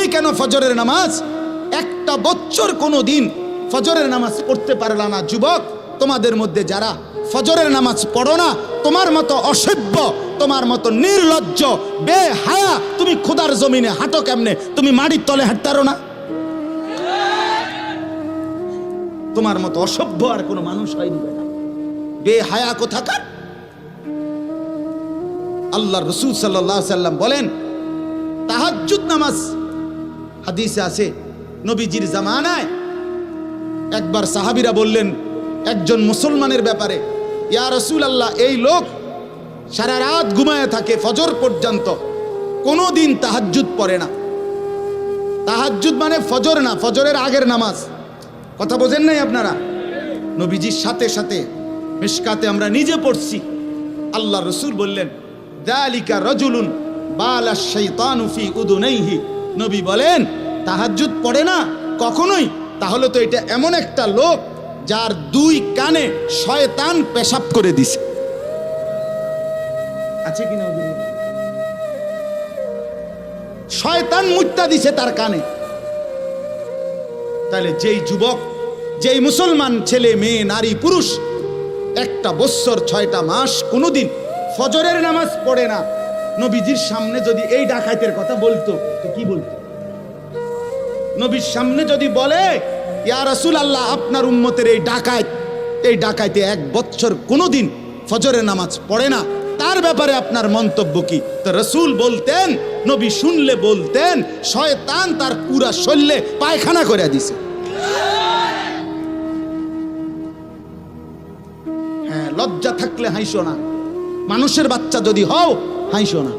তুমি কেন ফজরের নামাজ একটা বছর কোনো দিন ফজরের নামাজ পড়তে পারলা না? যুবক, তোমাদের মধ্যে যারা ফজরের নামাজ পড়ো না, তোমার মতো অসভ্য, তোমার মতো নির্লজ্জ, বেহায়া তুমি খোদার জমিনে হাঁটো কেমনে? তুমি মাটির তলে হাঁটতে পারো না? তোমার মতো অসভ্য আর কোনো মানুষ হয়নি বেটা, বেহায়া কোথাকার। আল্লাহর রাসূল সাল্লাল্লাহু আলাইহি সাল্লাম বলেন, তাহাজ্জুদ নামাজ হাদিসে আছে নবীজির জামানায় একবার সাহাবীরা বললেন একজন মুসলমানের ব্যাপারে, ইয়া রাসূলুল্লাহ, এই লোক সারা রাত ঘুমায় থাকে ফজর পর্যন্ত, কোনো দিন তাহাজ্জুদ পড়ে না। তাহাজ্জুদ মানে ফজর না, ফজরের আগের নামাজ। কথা বোঝেন নাই আপনারা? নবীজির সাথে সাথে মিশকাতে আমরা নিজে পড়ছি, আল্লাহ রাসূল বললেন, যালিকা রাজুলুন বালা শাইতানু ফি উদুনাইহি। নবী বলেন, তাহাজ্জুদ পড়ে না কখনোই, তাহলে তো এটা এমন একটা লোক যার দুই কানে শয়তান পেশাব করে দিছে। আছে কিনা? শয়তান মুত্তা দিছে তার কানে। তাহলে যেই যুবক, যেই মুসলমান ছেলে মেয়ে নারী পুরুষ একটা বছর 6টা মাস কোনোদিন ফজরের নামাজ পড়ে না, নবীজির সামনে যদি এই ডাকাতের কথা বলতো তো কি বলতো? নবীর সামনে যদি বলে, ইয়া রাসূলুল্লাহ, আপনার উম্মতের এই ডাকাইতে 1 বছর কোনোদিন ফজরের নামাজ পড়ে না, তার ব্যাপারে আপনার মন্তব্য কি? তো রাসূল বলতেন, নবী শুনলে বলতেন, শয়তান তার পুরা শরীরে পায়খানা করে দিছে। হ্যাঁ, লজ্জা থাকলে হাসো না, মানুষের বাচ্চা যদি হও হাসো না।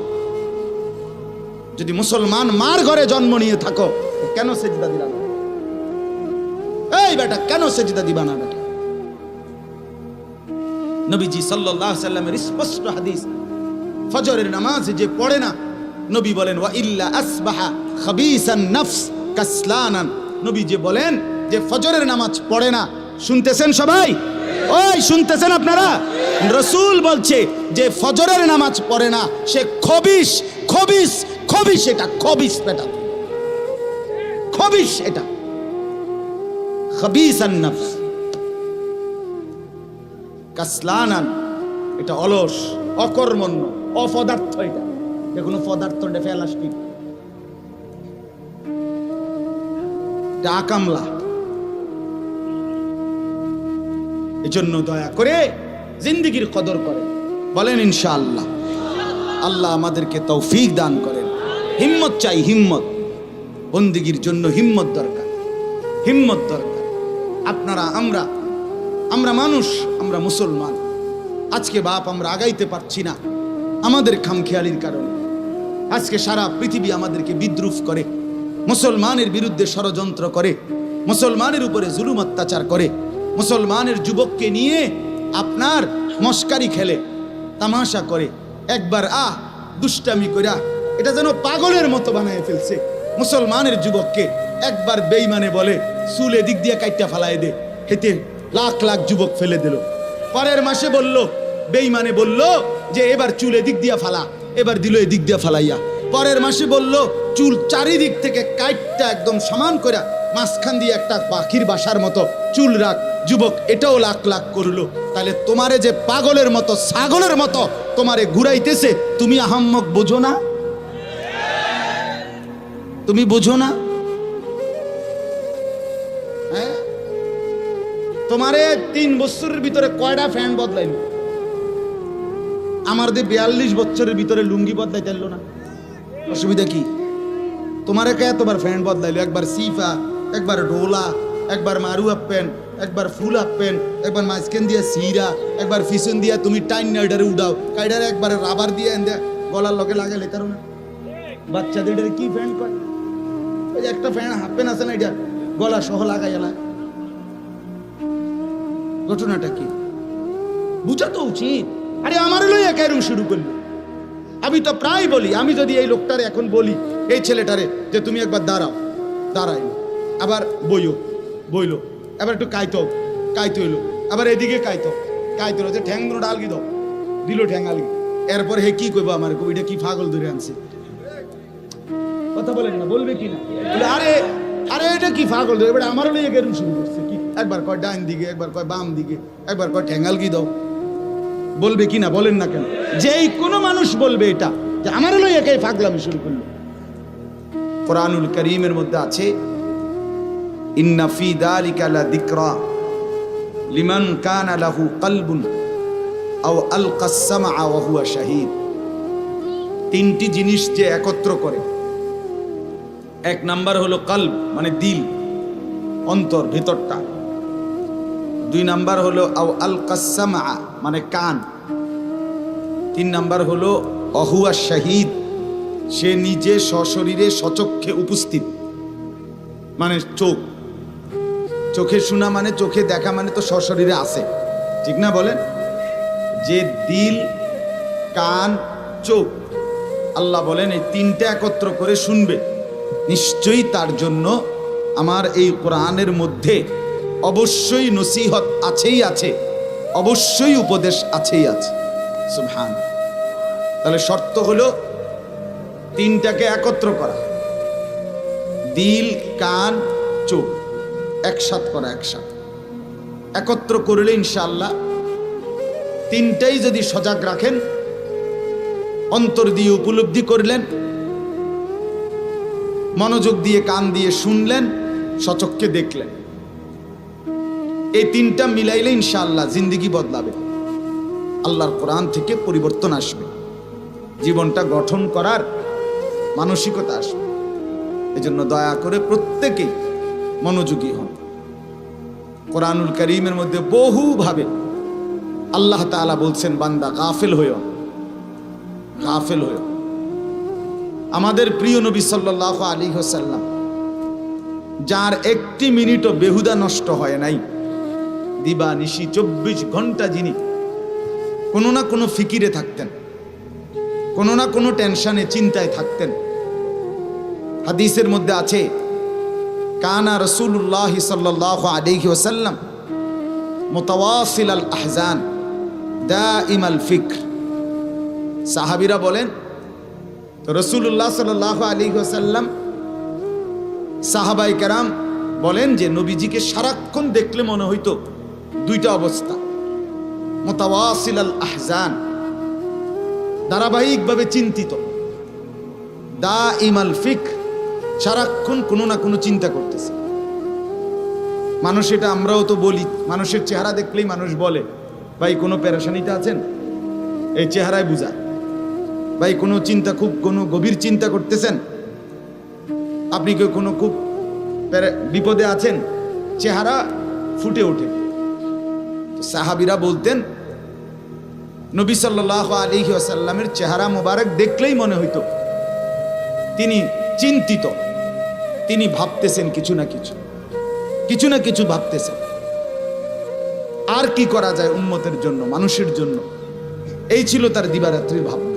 যদি মুসলমান মার ঘরে জন্ম নিয়ে থাকো, কেন সেজদা দিলা না? এই বেটা, কেন সেজদা দিবা না বেটা? নবীজি সাল্লাল্লাহু আলাইহি সাল্লামের স্পষ্ট হাদিস, ফজরের নামাজ যে পড়ে না, নবী বলেন, ওয়া ইল্লা আসবাহা খাবিসান নফস কাসলানান। নবী যে বলেন যে ফজরের নামাজ পড়ে না, শুনতেছেন সবাই? ওই শুনতেছেন আপনারা? রাসূল বলছে যে ফজরের নামাজ পড়ে না, সে খবিস, খবিস, খবিস, এটা খবিস বেটা, খবিস, এটা খাবিসান নফস কাসলানান, এটা অলস, অকর্মণ্য, অপদার্থ। এটা কোনো পদার্থ ফেলাস্টিক, এটা আকামলা। এজন্য দয়া করে জিন্দেগির কদর করেন, বলেন ইনশাআল্লাহ। আল্লাহ আমাদেরকে তৌফিক দান করেন। হিম্মত চাই, হিম্মত। বন্দেগীর জন্য হিম্মত দরকার, হিম্মত দরকার। আপনারা, আমরা মানুষ, আমরা মুসলমান। আজকে বাপ আমরা আগাইতে পারছি না আমাদের খামখেয়ালির কারণে। আজকে সারা পৃথিবী আমাদেরকে বিদ্রুপ করে, মুসলমানের বিরুদ্ধে ষড়যন্ত্র করে, মুসলমানের উপরে জুলুম অত্যাচার করে, মুসলমানের যুবককে নিয়ে আপনার মস্কারি খেলে, তামাশা করে, একবার দুষ্টামি কইরা এটা যেন পাগলের মতো বানায় ফেলছে। মুসলমানের যুবককে একবার বেঈমানে বলে চুল এদিক দিয়ে কাইটা ফালাই দে, হেতে লাখ লাখ যুবক ফেলে দিল। পরের মাসে বলল, বেঈমানে বলল যে এবার চুল এদিক দিয়া ফালা, এবার দিল এদিক দিয়া ফালাইয়া। পরের মাসে বলল চুল চারিদিক থেকে কাইটটা একদম সমান করে মাঝখান দিয়ে একটা পাখির বাসার মতো চুল রাখ। যুবক এটাও লাখ লাখ করলো। তাহলে তোমারে যে পাগলের মতো, ছাগলের মতো তোমারে ঘুরাইতেছে, তুমি আহাম্মক বোঝো না? তুমি বোঝো না? হ্যাঁ, তোমারে 3 বছরের ভিতরে কয়টা ফ্যান বদলাইল? আমার দিয়ে 42 বছরের ভিতরে লুঙ্গি বদলাইতে পারলো না। অসুবিধা কি? তোমারে কে এতবার ফ্যান বদলাইলো? একবার সিফা, একবার ডোলা, একবার মারু আপ প্যান্ট, একবার ফুল আপ প্যান্ট, একবার মাঝখান দিয়ে সিরা, একবার পিছন দিয়া তুমি টাইন নাইডারে উড়াও, কাইডারে একবার রাবার দিয়ে এনে গলার লগে লাগালে কারণ বাচ্চাদের কি ফ্যান কয়? ওই যে একটা ফ্যান হাফ প্যান্ট আছে না, এটা গলা সহ লাগাই এলা। ঘটনাটা কি বুঝা তো উচিত। আরে আমার লইয়া কেরম শুরু করলো? আমি তো প্রায় বলি, আমি যদি এই লোকটারে এখন বলি, এই ছেলেটারে যে তুমি একবার দাঁড়াও, দাঁড়াইলো, আবার বইলো, আবার একটু কাইতে হইলো, আবার এদিকে কাইতো যে ঠ্যাং দুটো আলগি দাও, দিল ঠ্যাং আলগি। এরপর হে কি কইবো আমার, কবিটা কি পাগল ধরে আনছে? কথা বলেন না, বলবে কি না? বলে আরে আরে এটা কি পাগল, এবার আমারও লইয়া কেরম শুরু করছে কি, একবার কয় ডাইন দিকে, একবার কয় বাম দিকে, একবার কয় ঠ্যাঙ্গাল কি দাও, বলবে কি না? বলেন না কেন? যেই কোনো মানুষ বলবে এটা যে আমারও লইয়া কে পাগলামি শুরু করলো। কোরআনুল কারীমের মধ্যে আছে ইন্না ফি যালিকা লা যিকরা লিমান কানা লাহু কলবুন আও আলকাস সামআ ওয়া হুয়া শাহীদ। তিনটি জিনিস যে একত্র করে, এক নাম্বার হলো কলব মানে দিল, অন্তর, ভিতরটা। দুই নাম্বার হলো আও আলকাস সামআ মানে কান। তিন নাম্বার হলো ওয়া হুয়া শাহীদ, সে নিজে সশরীরে সচক্ষে উপস্থিত, মানে চোখ, চোখে শোনা মানে চোখে দেখা মানে তো সশরীরে আছে, ঠিক না বলেন? যে দিল, কান, চোখ, আল্লাহ বলেন এই তিনটা একত্র করে শুনবে, নিশ্চয়ই তার জন্য আমার এই কোরআনের মধ্যে অবশ্যই নসিহত আছেই আছে, অবশ্যই উপদেশ আছেই আছে। সুবহান। তাহলে শর্ত হলো তিনটাকে একত্র করা, দিল, কান, চোখ একসাথ করা, একসাথ একত্র করলে ইনশাআল্লাহ তিনটাই যদি সজাগ রাখেন, অন্তর দিয়ে উপলব্ধি করলেন, মনোযোগ দিয়ে কান দিয়ে শুনলেন, সচক্ষে দেখলেন, এই তিনটা মিলাইলে ইনশাআল্লাহ জিন্দেগি বদলাবে, আল্লাহর কোরআন থেকে পরিবর্তন আসবে, জীবনটা গঠন করার মানসিকতা আসবে। এজন্য দয়া করে প্রত্যেকেই মনোযোগী হন। কোরআনুল কারীমের মধ্যে বহুভাবে আল্লাহ তাআলা বলছেন বান্দা গাফিল হইও, গাফিল হইও। আমাদের প্রিয় নবী সাল্লাল্লাহু আলাইহি ওয়াসাল্লাম, যার একটি মিনিটও বেহুদা নষ্ট হয় নাই, দিবা নিশি 24 ঘন্টা যিনি কোনো না কোনো ফিকিরে থাকতেন, কোনো না কোনো টেনশনে চিন্তায় থাকতেন। হাদিসের মধ্যে আছে কানা রাসূলুল্লাহ সাল্লাল্লাহু আলাইহি ওয়াসাল্লাম মুতাওয়াসিল আল আহজান দাইমাল ফিক্র। সাহাবীরা বলেন রাসূলুল্লাহ সাল্লাল্লাহু আলাইহি ওয়াসাল্লাম, সাহাবায়ে কেরাম বলেন যে নবীজিকে সারাক্ষণ দেখলে মনে হইতো দুইটা অবস্থা, মুতাওয়াসিল আল আহজান ধারাবাহিকভাবে চিন্তিত, দাইমাল ফিক্র সারাক্ষণ কোনো না কোনো চিন্তা করতেছে। মানুষ, এটা আমরাও তো বলি, মানুষের চেহারা দেখলেই মানুষ বলে ভাই কোনো পেরেশানিতে আছেন, এই চেহারায় বুঝায়। ভাই কোনো চিন্তা, খুব কোনো গভীর চিন্তা করতেছেন, আপনি কেউ কোনো খুব বিপদে আছেন, চেহারা ফুটে ওঠে। সাহাবীরা বলতেন নবী সাল্লাল্লাহু আলাইহি ওয়াসাল্লামের চেহারা মোবারক দেখলেই মনে হইতো তিনি চিন্তিত, তিনি ভাবতেছেন কিছু না কিছু, কিছু না কিছু ভাবতেছেন। আর কি করা যায় উম্মতের জন্য, মানুষের জন্য, এই ছিল তার দিবারাত্রির ভাবনা।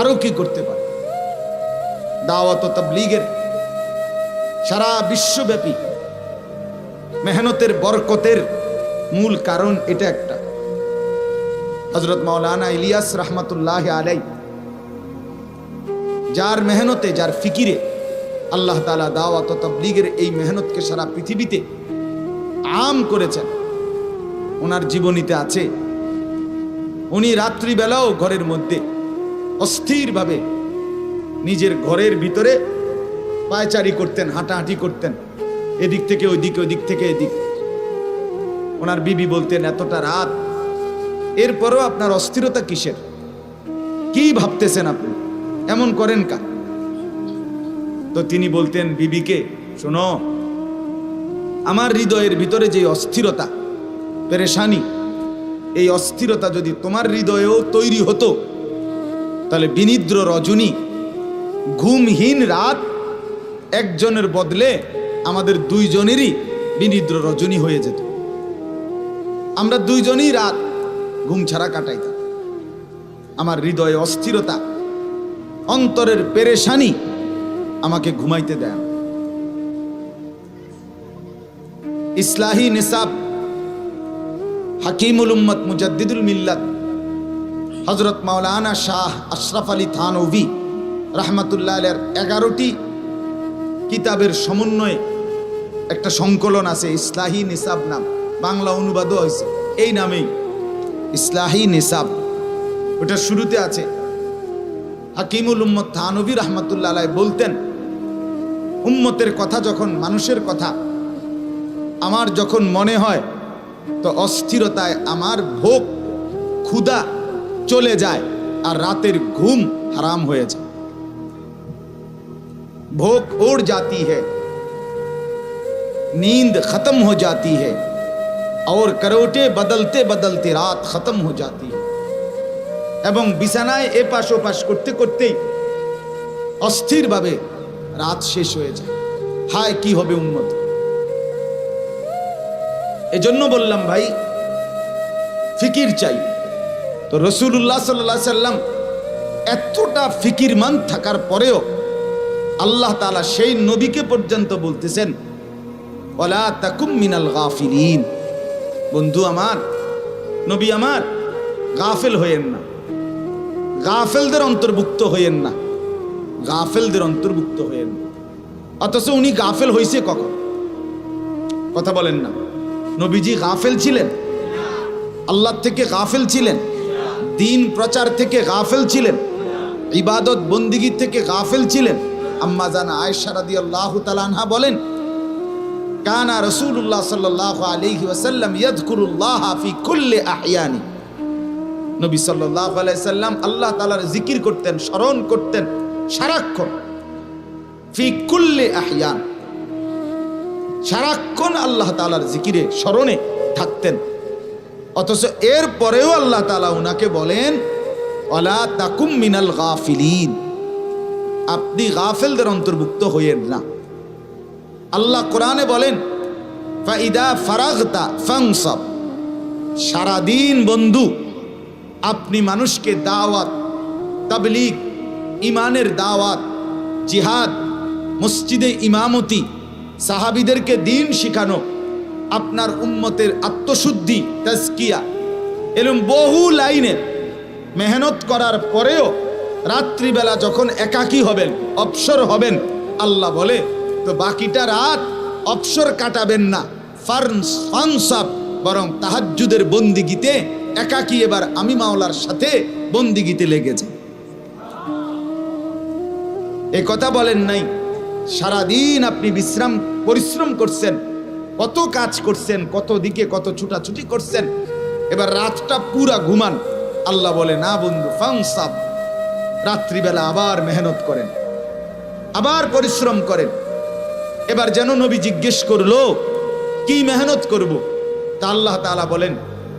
আরো কি করতে পারে? দাওয়াত ও তাবলীগের সারা বিশ্বব্যাপী মেহনতের বরকতের মূল কারণ এটা একটা। হযরত মাওলানা ইলিয়াস রাহমাতুল্লাহি আলাইহি, যার মেহনতে, যার ফিকিরে আল্লাহ তাআলা দাওয়াত ও তাবলীগের এই মেহনতকে সারা পৃথিবীতে আম করেছেন, ওনার জীবনীতে আছে উনি রাত্রিবেলাও ঘরের মধ্যে অস্থিরভাবে নিজের ঘরের ভিতরে পায়চারি করতেন, হাঁটাহাঁটি করতেন, এদিক থেকে ওইদিক, ওইদিক থেকে এদিক। ওনার বিবি বলতেন এতটা রাত, এরপরও আপনার অস্থিরতা কিসের? কি ভাবতেছেন আপনি? এমন করেন কা? তো তিনি বলতেন বিবিকে, শোনো, আমার হৃদয়ের ভিতরে যে অস্থিরতা, পেরেশানি, এই অস্থিরতা যদি তোমার হৃদয়েও তৈরি হতো তাহলে বিনিদ্র রজনী, ঘুমহীন রাত একজনের বদলে আমাদের দুইজনেরই বিনিদ্র রজনী হয়ে যেত। আমরা দুইজনই রাত ঘুম ছাড়া কাটাইতাম। আমার হৃদয়ে অস্থিরতা, অন্তরের পেরেশানি আমাকে ঘুমাইতে দেয়। ইসলাহি নিসাব হাকিমুল উম্মত মুজাদ্দিদুল মিল্লাত হযরত মাওলানা শাহ আশরাফ আলী থানভী রহমাতুল্লাহ আলাইহির 11টি কিতাবের সমন্বয়ে একটা সংকলন আছে, ইসলাহি নিসাব নাম, বাংলা অনুবাদও হয়েছে এই নামেই, ইসলাহি নিসাব। ওটার শুরুতে আছে হাকিমুল উম্মত থানভী রহমাতুল্লাহ আলাইহি বলতেন, উম্মতের কথা যখন, মানুষের কথা আমার যখন মনে হয়, তো অস্থিরতায় আমার ভোগ ক্ষুধা চলে যায় আর রাতের ঘুম হারাম হয়ে যায়। भूख उड़ जाती है, नींद खत्म हो जाती है और करवटे बदलते बदलते रात खत्म हो जाती है। এবং বিছানায় এপাশ ওপাশ করতে করতেই অস্থির ভাবে রাত শেষ হয়ে যায়। হায় কি হবে উম্মত। এজন্য বললাম ভাই, ফিকির চাই। তো রাসূলুল্লাহ সাল্লাল্লাহু আলাইহি সাল্লাম এতটা ফিকিরমান থাকার পরেও আল্লাহ তাআলা সেই নবীকে পর্যন্ত বলতেছেন, ওয়ালা তাকুম মিনাল গাফিলিন। বন্ধু আমার, নবী আমার, গাফেল হইয়েন না, গাফেলদের অন্তর্ভুক্ত হইয়েন না, গাফেলদের অন্তর্ভুক্ত হইয়েন না। অথচ উনি গাফেল হইছে কখন? কথা বলেন না। নবীজি গাফেল ছিলেন? আল্লাহ থেকে গাফেল ছিলেন? দিন প্রচার থেকে গাফেল ছিলেন? ইবাদত বন্দিগি থেকে গাফেল ছিলেন? আম্মা জান আয়েশা রাদিয়াল্লাহু তাআলা আনহা বলেন, কানা রাসূলুল্লাহ সাল্লাল্লাহু আলাইহি ওয়াসাল্লাম ইয়াযকুরুল্লাহ ফি কুল্লি আহয়ানি। নবী সাল্লাল্লাহু আলাইহি সাল্লাম আল্লাহ তাআলার জিকির করতেন, স্মরণ করতেন সারাক্ষণ। ফি কুল্লি আহয়ান, সারাক্ষণ আল্লাহ তাআলার জিকিরে স্মরণে থাকতেন। অথচ এর পরেও আল্লাহ তাআলা উনাকে বলেন, ওয়ালা তাকুম মিনাল গাফিলিন, আপনি গাফেলদের অন্তর্ভুক্ত হইয়েন না। আল্লাহ কোরআনে বলেন, ফাইদা ফারাগতা ফানসাব। সারাদিন বন্ধু আপনি মানুষকে দাওয়াত, তাবলীগ, ইমানের দাওয়াত, জিহাদ, মসজিদে ইমামতি, সাহাবীদেরকে দ্বীন শিখানো, আপনার উম্মতের আত্মশুদ্ধি, তাজকিয়া, এরকম বহু লাইনে মেহনত করার পরেও রাত্রিবেলা যখন একাকী হবেন, অবসর হবেন, আল্লাহ বলে তো বাকিটা রাত অবসর কাটাবেন না, ফানসাব, বরং তাহাজ্জুদের বন্দিগিতে একাকী এবার আমি মাওলার সাথে বন্দিগিতে লেগেছে। এ কথা বলেন নাই সারাদিন আপনি পরিশ্রম করছেন, কত কাজ করছেন, কত দিকে কত ছুটাছুটি করছেন, এবার রাতটা পুরা ঘুমান। আল্লাহ বলে না বন্ধু, ফানসাব, রাত্রিবেলা আবার মেহনত করেন, আবার পরিশ্রম করেন। এবার যেন নবী জিজ্ঞেস করলো কি মেহনত করব? তা আল্লাহ তাআলা বলেন,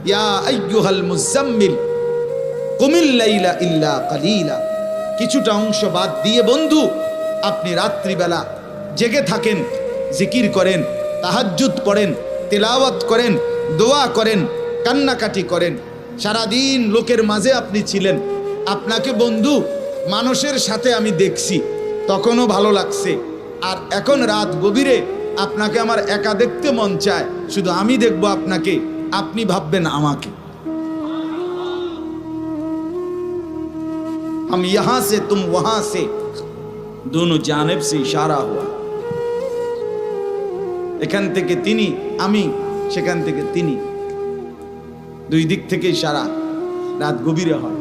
ইয়া আইয়ুহাল মুজাম্মিল কুমিল লাইলা ইল্লা কালিলা। কিছুটা অংশ বাদ দিয়ে বন্ধু আপনি রাত্রিবেলা জেগে থাকেন, জিকির করেন, তাহাজ্জুদ পড়েন, তেলাওয়াত করেন, দোয়া করেন, কান্নাকাটি করেন। সারাদিন লোকের মাঝে আপনি ছিলেন, আপনাকে বন্ধু মানুষের সাথে আমি দেখছি, তখনও ভালো লাগছে, আর এখন রাত গভীরে আপনাকে আমার একা দেখতে মন চায়, শুধু আমি দেখব আপনাকে, আপনি ভাববেন আমাকে। हम यहां से तुम वहां से दोनों जानिब से इशारा हुआ। এখান থেকে তিনি, আমি সেখান থেকে তিনি, দুই দিক থেকে ইশারা। রাত গভীরে হয়,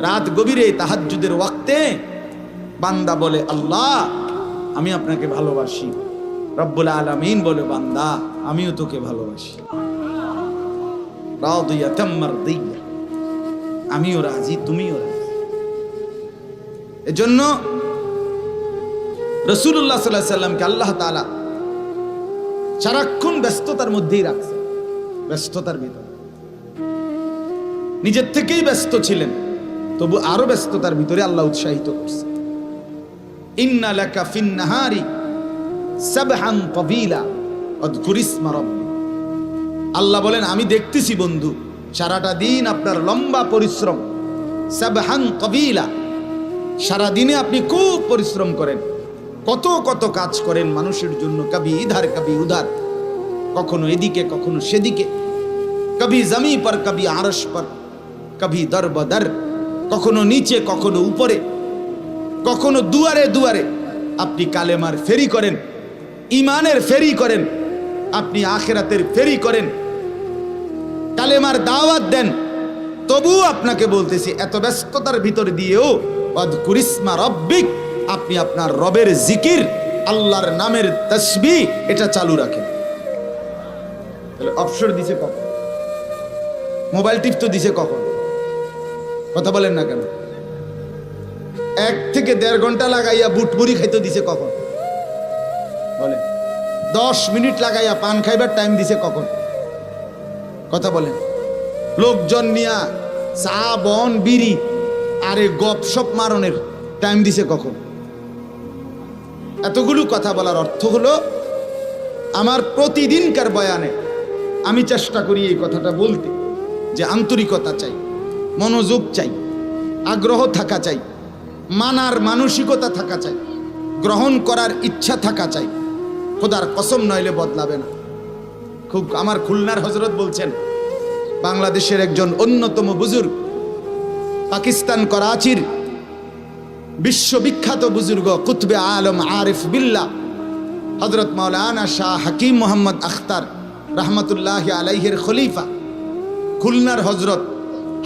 রাত গভীরে তাহাজ্জুদের ওয়াক্তে বান্দা বলে, আল্লাহ আমি আপনাকে ভালোবাসি। রব্বুল আলামিন বলে, বান্দা আমিও তোকে ভালোবাসি। রাদিয়াতাম মারদিয়া, আমিও রাজি, তুমিও রাজি। এজন্য রাসূলুল্লাহ সাল্লাল্লাহু আলাইহি সাল্লামকে আল্লাহ তাআলা সারাক্ষণ ব্যস্ততার মধ্যেই রাখছে, ব্যস্ততার ভিতরে। নিজের থেকেই ব্যস্ত ছিলেন, তবু আরো ব্যস্ততার ভিতরে আল্লাহ উৎসাহিত করছে। ইন্না লাকা ফিন নাহারি সাবহান তাবিলা আযকুর ইসমা রাব্বি। আল্লাহ বলেন, আমি দেখতেছি বন্ধু সারাটা দিন আপনার লম্বা পরিশ্রম, সাবহান তাবিলা, সারা দিনে আপনি খুব পরিশ্রম করেন, কত কত কাজ করেন মানুষের জন্য, কবি ইধার কবি উধার, কখনো এদিকে কখনো সেদিকে, কবি জমি পর কবি আরশ পর, কবি দর বদর, কখনো নিচে কখনো উপরে, কখনো দুয়ারে দুয়ারে আপনি কালেমার ফেরি করেন, ইমানের ফেরি করেন, আপনি আখিরাতের ফেরি করেন, কালেমার দাওয়াত দেন। তবুও আপনাকে বলতেছি, এত ব্যস্ততার ভিতর দিয়েও ওয়াযকুর ইসমা রাব্বিক, আপনি আপনার রবের জিকির, আল্লাহর নামের তাসবিহ এটা চালু রাখেন। তাহলে অবসর দিছে কখন? মোবাইল টিপ তো দিছে কখন? কথা বলেন না কেন? 1 থেকে 1.5 ঘন্টা লাগাইয়া বুটমুড়ি খাইতে দিছে কখন? বলেন। 10 মিনিট লাগাইয়া পান খাইবার টাইম দিছে কখন? কথা বলেন। লোকজন নিয়া চা বন বিড়ি আরে গপসপ মারনের টাইম দিছে কখন? এতগুলো কথা বলার অর্থ হলো, আমার প্রতিদিনকার বয়ানে আমি চেষ্টা করি এই কথাটা বলতে, যে আন্তরিকতা চাই, মনোযোগ চাই, আগ্রহ থাকা চাই, মানার মানসিকতা থাকা চাই, গ্রহণ করার ইচ্ছা থাকা চাই। খোদার কসম নইলে বদলাবে না। খুব আমার খুলনার হযরত বলছেন, বাংলাদেশের একজন অন্যতম বুজুর্গ, পাকিস্তান করাচির বিশ্ববিখ্যাত বুজুর্গ কুতবে আলম আরিফ বিল্লাহ হযরত মাওলানা শাহ হাকিম মোহাম্মদ আখতার রহমতুল্লাহ আলাইহির খলিফা, খুলনার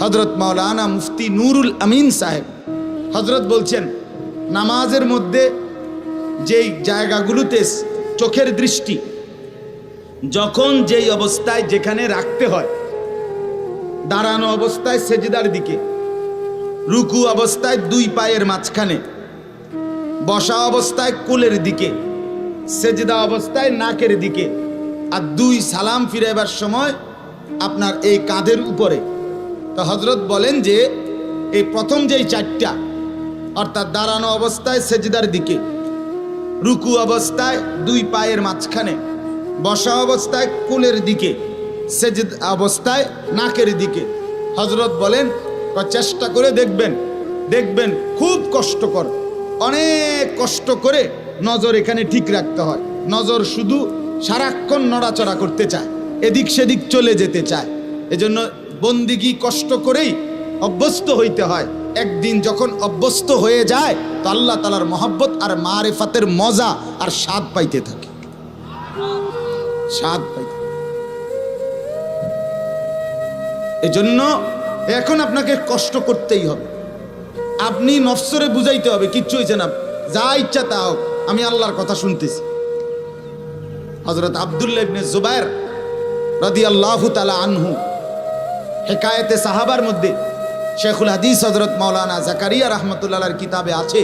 হযরত মাওলানা মুফতি নুরুল আমিন সাহেব হযরত বলছেন, নামাজের মধ্যে যেই জায়গাগুলোতে চোখের দৃষ্টি যখন যেই অবস্থায় যেখানে রাখতে হয়, দাঁড়ানো অবস্থায় সেজদার দিকে, রুকু অবস্থায় 2 পায়ের মাঝখানে, বসা অবস্থায় কোলের দিকে, সেজদা অবস্থায় নাকের দিকে, আর 2 সালাম ফিরাইবার সময় আপনার এই কাঁধের উপরে। তো হযরত বলেন যে এই প্রথম যেই 4টা, অর্থাৎ দাঁড়ানো অবস্থায় সেজদার দিকে, রুকু অবস্থায় 2 পায়ের মাঝখানে, বসা অবস্থায় কোলের দিকে, সেজদা অবস্থায় নাকের দিকে, হযরত বলেন চেষ্টা করে দেখবেন খুব কষ্টকর, অনেক কষ্ট করে নজর এখানে ঠিক রাখতে হয়। নজর শুধু সারাক্ষণ নড়াচড়া করতে চায়, এদিক সেদিক চলে যেতে চায়। এজন্য বন্দিগি কষ্ট করেই অভ্যস্ত হইতে হয়। একদিন যখন অভ্যস্ত হয়ে যায় তো আল্লাহ তাআলার মহব্বত আর মারিফাতের মজা আর স্বাদ পাইতে থাকে, স্বাদ পাইতে। এজন্য এখন আপনাকে কষ্ট করতেই হবে। আপনি নফসরে বুঝাইতে হবে, কিচ্ছু হয়েছে না, যা ইচ্ছা তা হোক, আমি আল্লাহর কথা শুনতেছি। হযরত আব্দুল্লাহ ইবনে জুবায়ের রাদিয়াল্লাহু তাআলা আনহু, হেকায়েতে সাহাবার মধ্যে শেখুল হাদিস হযরত মাওলানা জাকারিয়া রাহমাতুল্লাহর কিতাবে আছে,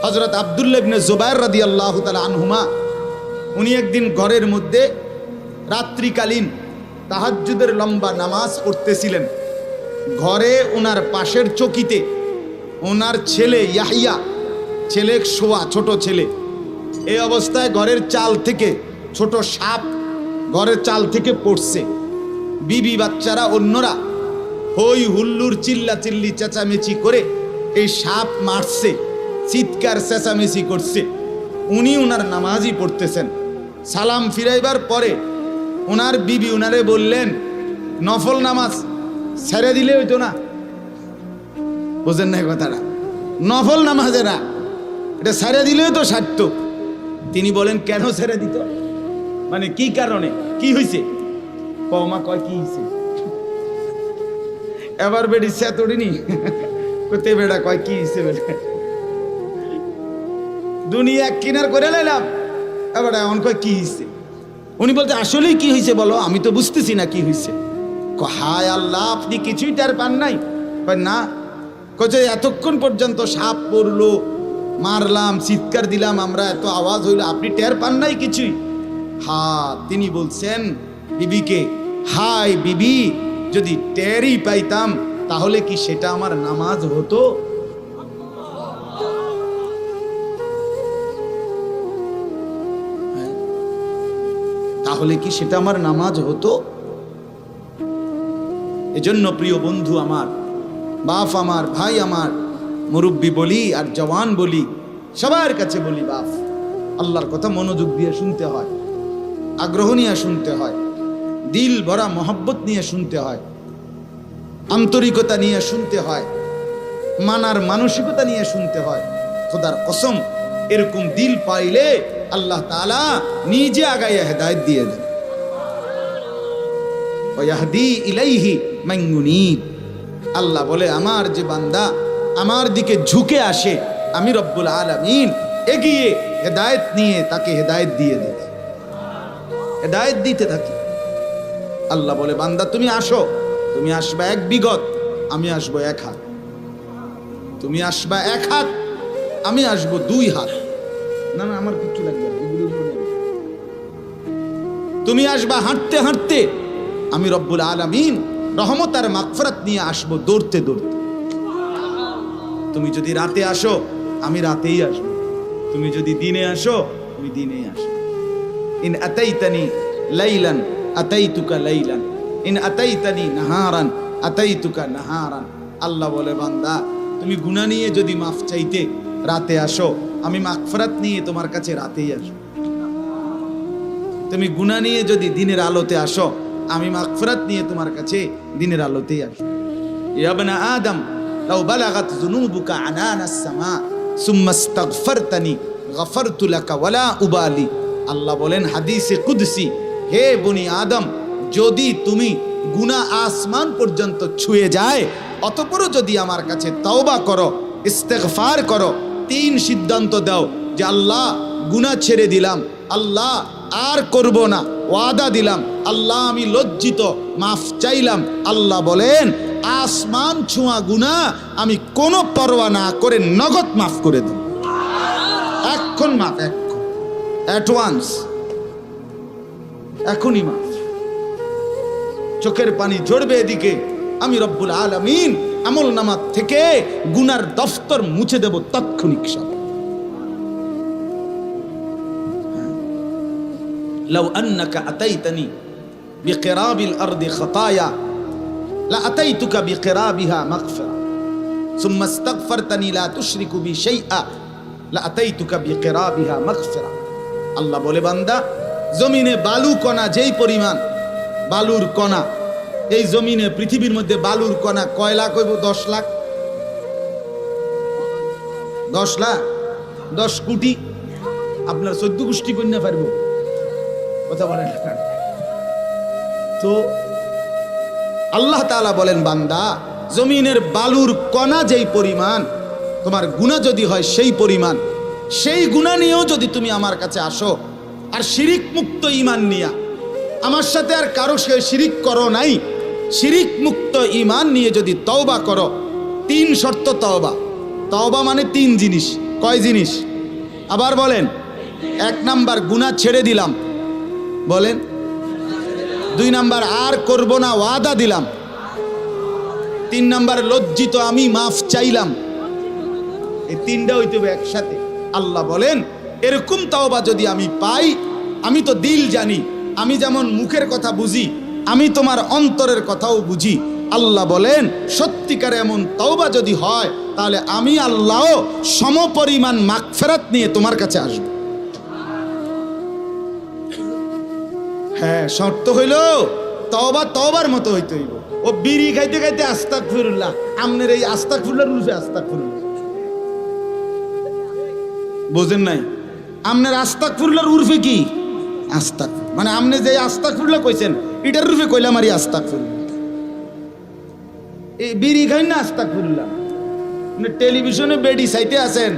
হযরত আব্দুল্লাহ ইবনে জুবায়ের রাদিয়াল্লাহু তাআলা আনহুমা, উনি একদিন ঘরের মধ্যে রাত্রিকালীন তাহাজ্জুদের লম্বা নামাজ পড়তেছিলেন। ঘরে ওনার পাশের চকিতে ওনার ছেলে ইয়াহিয়া, ছেলে শোয়া, ছোট ছেলে। এই অবস্থায় ঘরের চাল থেকে ছোট সাপ ঘরের চাল থেকে পড়ছে। বিবি বাচ্চারা অন্যরা হই হুল্লুর চিল্লাচিল্লি চেঁচামেচি করে এই সাপ মারছে, চিৎকার চেঁচামেচি করছে। উনি ওনার নামাজই পড়তেছেন। সালাম ফিরাইবার পরে ওনার বিবি ওনারে বললেন, নফল নামাজ ছেড়ে দিলে হইতো না? বুঝেন না কথাটা? নফল নামাজেরা এটা ছেড়ে দিলেও তো সারত। তিনি বলেন, কেন ছেড়ে দিত? মানে কি কারণে, কি হয়েছে? কমা কয় কি হয়েছে? এবার বেড়ি সেতড়িনি কোতে বেড়া কয় কি হয়েছে? বেড়ে দুনিয়া কিনার করে লাইলাম, এবার এমন কয় কি হয়েছে? উনি বলতে, আসলেই কি হয়েছে বলো, আমি তো বুঝতেছি না কি হয়েছে। হায় আল্লাহ, আপনি কিছুই টের পান নাই? না। কচ্ছে এতক্ষণ পর্যন্ত সাপ পড়লো, মারলাম, চিৎকার দিলাম আমরা, এত আওয়াজ হইলো, আপনি টের পান নাই কিছুই? তিনি বলছেন বিবিকে, হাই বিবি, যদি টেরই পাইতাম তাহলে কি সেটা আমার নামাজ হতো? তাহলে কি সেটা আমার নামাজ হতো? এজন্য প্রিয় বন্ধু আমার, বাপ আমার, ভাই আমার, মুরব্বী বলি আর জওয়ান বলি, সবার কাছে বলি, বাপ, আল্লাহর কথা মনোযোগ দিয়ে শুনতে হয়, আগ্রহ নিয়ে শুনতে হয়, দিল ভরা মহব্বত নিয়ে শুনতে হয়, আন্তরিকতা নিয়ে শুনতে হয়। মানার মানসিকতা নিয়ে শুনতে হয়। খোদার কসম, এরকম দিল পাইলে আল্লাহ তাআলা নিজে আগাইয়া হেদায়েত দিয়ে দেন। ওয়াহদি ইলাইহি মান ইউনীব। আল্লাহ বলে আমার যে বান্দা আমার দিকে ঝুঁকে আসে, আমি রব্বুল আলামিন এগিয়ে হেদায়েত নিয়ে তাকে হেদায়েত দিয়ে দেই, হেদায়েত দিতে থাকি। আল্লাহ বলে বান্দা তুমি আসো, তুমি আসবা 1 বিঘত, আমি আসবো 1 হাত। তুমি আসবা 1 হাত, আমি আসবো 2 হাত। না না, আমার কিচ্ছু লাগবে না, এগুলো নেবে। তুমি আসবা হাঁটতে হাঁটতে, আমি রব্বুল আলামিন রহমত আর মাগফিরাত নিয়ে আসবো দৌড়তে দৌড়তে। তুমি যদি রাতে আসো, আমি রাতেই আসবো। তুমি যদি দিনে আসো, আমি দিনেই আসবো। In আতাইতানি লাইলান আতাইতুকা লাইলান, in আতাইতানি নাহারান আতাইতুকা নাহারান। আল্লাহ বলে বান্দা তুমি গুনাহ নিয়ে যদি মাফ চাইতে রাতে আসো, আমি মাগফিরাত নিয়ে তোমার কাছে রাতেই আসবো। তুমি গুনাহ নিয়ে যদি দিনের আলোতে আসো, আমি মাগফিরাত নিয়ে তোমার কাছে দিনের আলোতেই আসবো। ইয়া ইবনা আদম লাউ বালাগাত যুনুবুকা আনানাস সামা সুম্মা ইস্তাগফারতানি গফারতু লাকা ওয়ালা উবালি। আল্লাহ বলেন হাদিসে কুদসি, হে বনি আদম, যদি তুমি গুনাহ আসমান পর্যন্ত ছুঁয়ে যায়, অতঃপরও যদি আমার কাছে তওবা করো, ইস্তেগফার করো, 3 সিদ্ধান্ত দাও যে আল্লাহ গুনাহ ছেড়ে দিলাম, আল্লাহ আর করব না, ওয়াদা দিলাম, আল্লাহ আমি লজ্জিত, মাফ চাইলাম। আল্লাহ বলেন আসমান ছোঁয়া গুনাহ আমি কোনো পরোয়া না করে নগদ মাফ করে দেব। এখন মাফ, এখন অ্যাডভান্স, এখনই মাফ। চোখের পানি ঝরবে এদিকে, আমি রব্বুল আলামিন আমল নামা থেকে গুনার দফতর মুছে দেব তাৎক্ষণিক সব। লাউ আন্নাকা আতাইতানি বিকিরাবিল আরদি খাতায়া লা আতাইতুকা বিকিরাবিহা মাগফিরা সুম্মা ইস্তাগফারতানি লা তুশরিকু বি শাইআ লা আতাইতুকা বিকিরাবিহা মাগফিরা। আল্লাহ বলে বান্দা জমিনে বালু কণা যেই পরিমাণ, বালুর কণা, এই জমিনে পৃথিবীর মধ্যে বালুর কণা কয় লাখ হইব? 10 লাখ, 10 লাখ, 10 কোটি। আপনার 14 গোষ্ঠী কন্যা পারবো? কথা বলেন। তো আল্লাহ তাআলা বলেন বান্দা জমিনের বালুর কণা যেই পরিমাণ, তোমার গুনাহ যদি হয় সেই পরিমাণ, সেই গুনাহ নিয়েও যদি তুমি আমার কাছে আসো আর শিরিক মুক্ত ঈমান নিয়া, আমার সাথে আর কারো শিরিক করো নাই, শিরিক মুক্ত ঈমান নিয়ে যদি তওবা করো, 3 শর্ত তওবা। তওবা মানে 3 জিনিস। কয় জিনিস? আবার বলেন। 1 নাম্বার গুনাহ ছেড়ে দিলাম, বলেন। 2 নাম্বার আর করব না, ওয়াদা দিলাম। 3 নাম্বার লজ্জিত, আমি মাফ চাইলাম। এই 3টা হইতে হবে একসাথে। আল্লাহ বলেন এরকম তওবা যদি আমি পাই, আমি তো দিল জানি, আমি যেমন মুখের কথা বুঝি, আমি তোমার অন্তরের কথাও বুঝি। আল্লাহ বলেন সত্যিকারে এমন তওবা যদি হয়, তাহলে আমি আল্লাহ সমপরিমাণ মাগফিরাত নিয়ে তোমার কাছে আসব। হ্যাঁ, শর্ত হইল তওবা তওবার মতো হইতে হইব। ও বিড়ি খাইতে খাইতে আস্তাগফিরুল্লাহ, আমনের এই আস্তাগফিরুল্লাহর রূপে আস্তাগফিরুল্লাহ বোঝেন নাই? আমনের আস্তাগফিরুল্লাহর উর্ফে কি? আস্তাগফির মানে আমনে যে আস্তাগফিরুল্লাহ কইছেন এটার রূপে কইলাম আর আস্তাগফিরুল্লাহ। এই বিড়ি খাই না আস্তাগফিরুল্লাহ, মানে টেলিভিশনে বেডি চাইতে আছেন,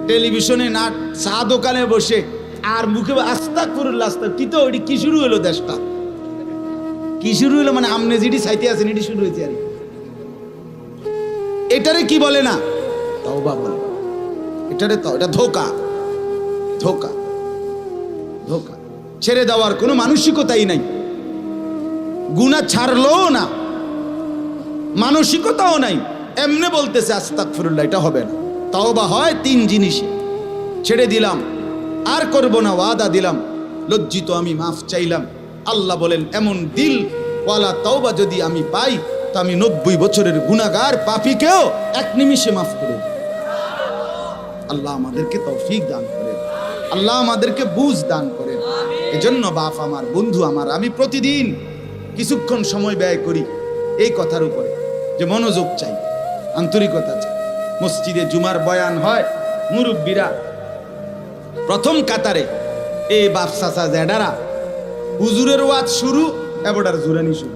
টেলিভিশনে না চা দোকানে বসে আর মুখে আস্তাগফিরুল্লাহ আস্তাগ, কি তো ওইটি কি শুরু হলো? দেশটা কি শুরু হলো? মানে আমনে যেটি চাইতে আছেন এটি শুরু হয়েছে। আর এটারে কি বলে না? তওবা বলে। এটারে তো এটা ধোঁকা, ধোঁকা, ধোঁকা। ছেড়ে দেওয়ার কোনো মানসিকতাই নাই, গুনাহ ছাড়লো না, মানসিকতাও নাই, এমনি বলতেছে আস্তাগফিরুল্লাহ। এটা হবে না। তওবা হয় 3 জিনিসে। ছেড়ে দিলাম, আর করব না, ওয়াদা দিলাম, লজ্জিত, আমি মাফ চাইলাম। আল্লাহ বলেন এমন দিল ওয়ালা তওবা যদি আমি পাই, তো আমি 90 বছরের গুনাহগার পাপীকেও 1 নিমিষে মাফ করে দেব। আল্লাহ আমাদেরকে তৌফিক দান করেন, আল্লাহ আমাদেরকে বুঝ দান করেন। এজন্য বাপ আমার, বন্ধু আমার, আমি প্রতিদিন কিছুক্ষণ সময় ব্যয় করি এই কথার উপরে যে মনোযোগ চাই। আন্তরিকতা চাই। মসজিদে জুমার বয়ান হয়, মুরব্বীরা প্রথম কাতারে এই বাপ চাচা জেডারা, হুজুরের ওয়াজ শুরু, এবারে জুরানি শুরু।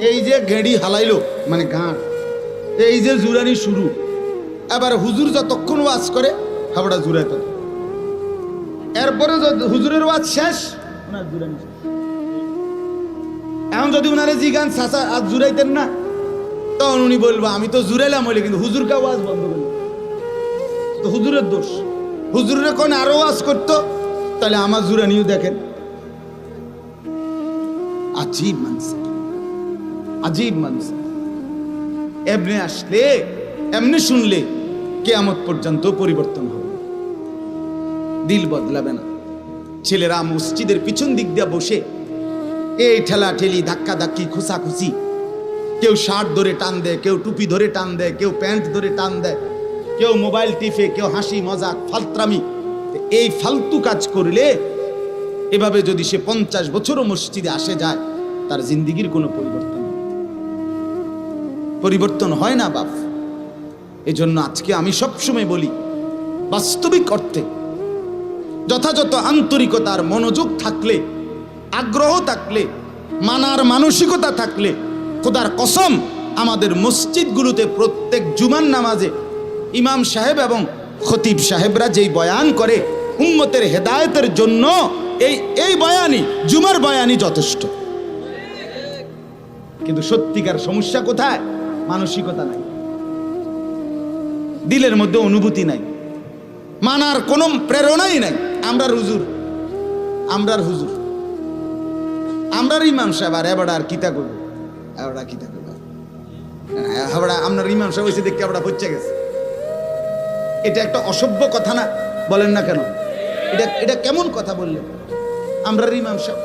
এই যে গেড়ি হালাইলো মানে গাঁট, এই যে জুরানি শুরু। এবার হুজুর যতক্ষণ ওয়াজ করে হাবড়া জুড়াই তত, এরপরে হুজুরের ওয়াজ শেষ, ওনার জুরানি শেষ। এখন যদি উনারে জিগান চাচা আজ জুড়াইতেন না, তখন উনি বলবো আমি তো জুড়াইলাম হইলে, কিন্তু হুজুরকে ওয়াজ বন্ধ করলো, তো হুজুরের দোষ। হুজুরের কোন আরো ওয়াজ করতো, তাহলে আমার জুরানিও দেখেন। আজীব মানুষ, আজীব মানুষ। এমনি আসলে, এমনি শুনলে কিয়ামত পর্যন্ত পরিবর্তন হবে, দিল বদলাবে না। ছেলেরা মসজিদের পিছন দিক দিয়ে বসে এই ঠেলা ঠেলি, ধাক্কা ধাক্কি, খুসাখুসি, কেউ শার্ট ধরে টান দেয়, কেউ টুপি ধরে টান দেয়, কেউ প্যান্ট ধরে টান দেয়, কেউ মোবাইল টিপে, কেউ হাসি মজাক ফালত্রামি। এই ফালতু কাজ করলে, এভাবে যদি সে 50 বছরও মসজিদে আসে যায়, তার জিন্দিগির কোনো পরিবর্তন হয় না বাপ। এজন্য আজকে আমি সবসময় বলি, বাস্তবিক অর্থে যথাযথ আন্তরিকতার মনোযোগ থাকলে, আগ্রহ থাকলে, মানার মানসিকতা থাকলে, খোদার কসম আমাদের মসজিদগুলোতে প্রত্যেক জুমার নামাজে ইমাম সাহেব এবং খতিব সাহেবরা যেই বয়ান করে উম্মতের হেদায়েতের জন্য, এই বয়ানই, জুমার বয়ানই যথেষ্ট। কিন্তু সত্যিকার সমস্যা কোথায়? মানসিকতা নাই, দিলের মধ্যে অনুভূতি নাই, মানার কোনো প্রেরণাই নাই। আমরার হুজুর, আমরার ইমাম সাহেব, আর এবার আর কিতা করবো, এবার কিতা করবো, আপনার ইমাম সাহেব হয়েছে দেখতে আমরা পৌঁছে গেছে। এটা একটা অসভ্য কথা না? বলেন না কেন? এটা কেমন কথা বললেন? আমরার ইমাম সাহেব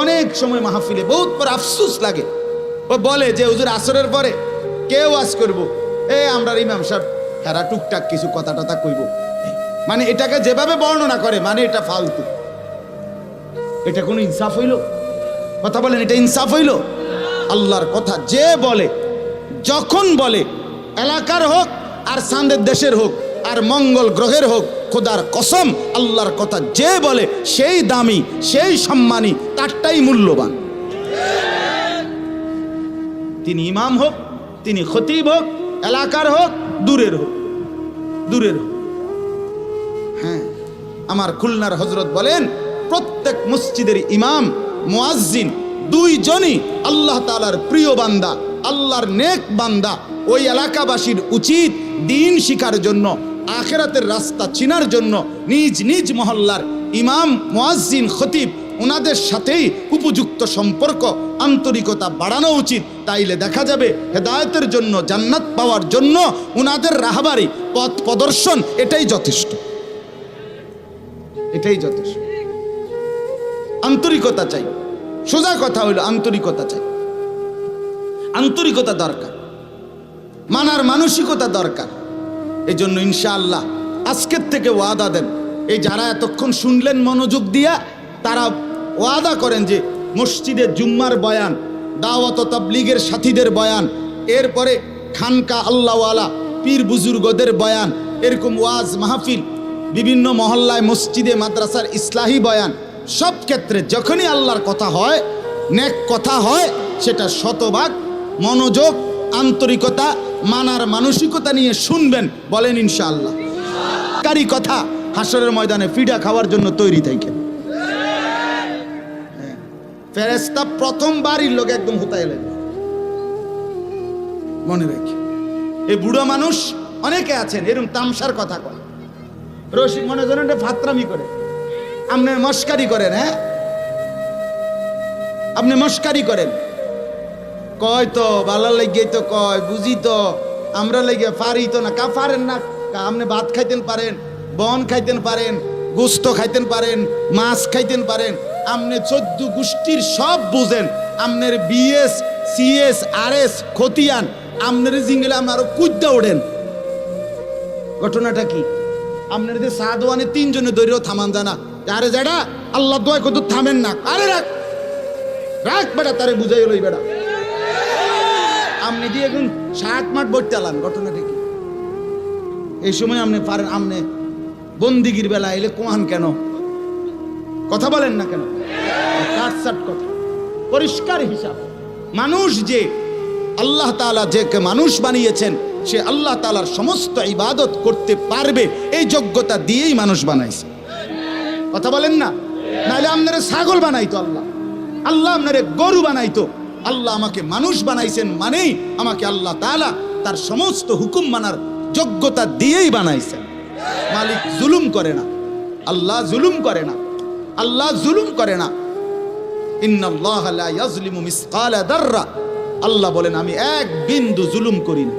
অনেক সময় মাহফিলে বহুত পর আফসোস লাগে, ও বলে যে হুজুর আসরের পরে কেউ ওয়াজ করবো, আমরার ইমাম সাহেব হেরা টুকটাক কিছু কথা টথা কইব, মানে এটাকে যেভাবে বর্ণনা করে, মানে এটা ফালতু। এটা কোনো ইনসাফ হইল? কথা বলেন, এটা ইনসাফ হইল? আল্লাহর কথা যে বলে, যখন বলে, এলাকার হোক আর চাঁদের দেশের হোক আর মঙ্গল গ্রহের হোক, খোদার কসম আল্লাহর কথা যে বলে সেই দামি, সেই সম্মানী, তারটাই মূল্যবান। তিনি ইমাম হোক, তিনি খতিব হোক, এলাকার হোক, দূরের হোক। হ্যাঁ, আমার খুলনার হযরত বলেন, প্রত্যেক মসজিদের ইমাম, মুয়াজ্জিন দুইজনই আল্লাহ তাআলার প্রিয় বান্দা, আল্লাহর নেক বান্দা। ওই এলাকাবাসীর উচিত দ্বীন শিখার জন্য, আখিরাতের রাস্তা চিনার জন্য নিজ নিজ মহল্লার ইমাম, মুয়াজ্জিন, খতিব ওনাদের সাথেই উপযুক্ত সম্পর্ক, আন্তরিকতা বাড়ানো উচিত। তাইলে দেখা যাবে হেদায়েতের জন্য, জান্নাত পাওয়ার জন্য ওনাদের রাহবারি, পথ প্রদর্শন, এটাই যথেষ্ট, এটাই যথেষ্ট। আন্তরিকতা চাই, সোজা কথা হইল আন্তরিকতা চাই, আন্তরিকতা দরকার, মানার মানসিকতা দরকার। এই জন্য ইনশাআল্লাহ আজকের থেকে ওয়াদা দেন, এই যারা এতক্ষণ শুনলেন মনোযোগ দিয়া, তারা ওয়াদা করেন যে মসজিদে জুম্মার বয়ান, দাওয়াত ও তাবলীগের সাথীদের বয়ান, এরপরে খানকা আল্লাহওয়ালা পীর বুজুর্গদের বয়ান, এরকম ওয়াজ মাহফিল, বিভিন্ন মহল্লায় মসজিদে মাদ্রাসার ইসলাহি বয়ান, সব ক্ষেত্রে যখনই আল্লাহর কথা হয়, নেক কথা হয়, সেটা শতভাগ মনোযোগ, আন্তরিকতা, মানার মানসিকতা নিয়ে শুনবেন। বলেন ইনশাআল্লাহ। কারি কথা হাসরের ময়দানে ফিডা খাওয়ার জন্য তৈরি থাকেন। ফেরেশতা প্রথম বাড়ির লোক একদম হুতায় এলেন, মনে রাখি। এই বুড়ো মানুষ অনেকে আছেন এরকম তামসার কথা কয়, রসিক মনে করেন ফাতরামি করে, আপনি মস্কারি করেন। হ্যাঁ, আপনি মস্কারি করেন, কয় তো ভালো লাগে, তো কয় বুঝি তো, আমরা লেগে পারি তো না, কা পারেন না, আপনি ভাত খাইতেন পারেন, বন খাইতেন পারেন, গোস্ত খাইতেন পারেন, মাছ খাইতেন পারেন, আপনি 14 গোষ্ঠীর সব বুঝেন, আপনার বিএস, সিএস, আরএস খতিয়ান, আপনার জিঙ্গলে আরো কুদ্দা ওঠেন। ঘটনাটা কি? আপনার যে সাদওয়ানে 3 জনে দৈর্য থামান জানা, আরে যারা আল্লাহ দোয়া কত থামেন না, আরে রাখ রাখ বেটা, তারে বুঝাই লই বেটা, আপনি দিয়ে এখন 60 মাঠ বইতে আলান, ঘটনাটা কি? এই সময় আপনি পারেন, আপনি বন্দিগির বেলা এলে কোয়ান কেন? কথা বলেন না কেন? কাটসাট কথা, পরিষ্কার হিসাব। মানুষ যে আল্লাহ তাআলা যে মানুষ বানিয়েছেন, সে আল্লাহ তাআলার সমস্ত ইবাদত করতে পারবে, এই যোগ্যতা দিয়েই মানুষ বানাইছে। কথা বলেন না? নাহলে আপনারে ছাগল বানাইতো আল্লাহ, আল্লাহ আপনারে গরু বানাইতো। আল্লাহ আমাকে মানুষ বানাইছেন মানেই আমাকে আল্লাহ তাআলা তার সমস্ত হুকুম মানার যোগ্যতা দিয়েই বানাইছেন। মালিক জুলুম করে না, আল্লাহ জুলুম করে না, আল্লাহ জুলুম করে না। ইন্নাল্লাহা লা ইয়াজলিমু মিসকালা দাররা, আল্লাহ বলেন আমি এক বিন্দু জুলুম করি না।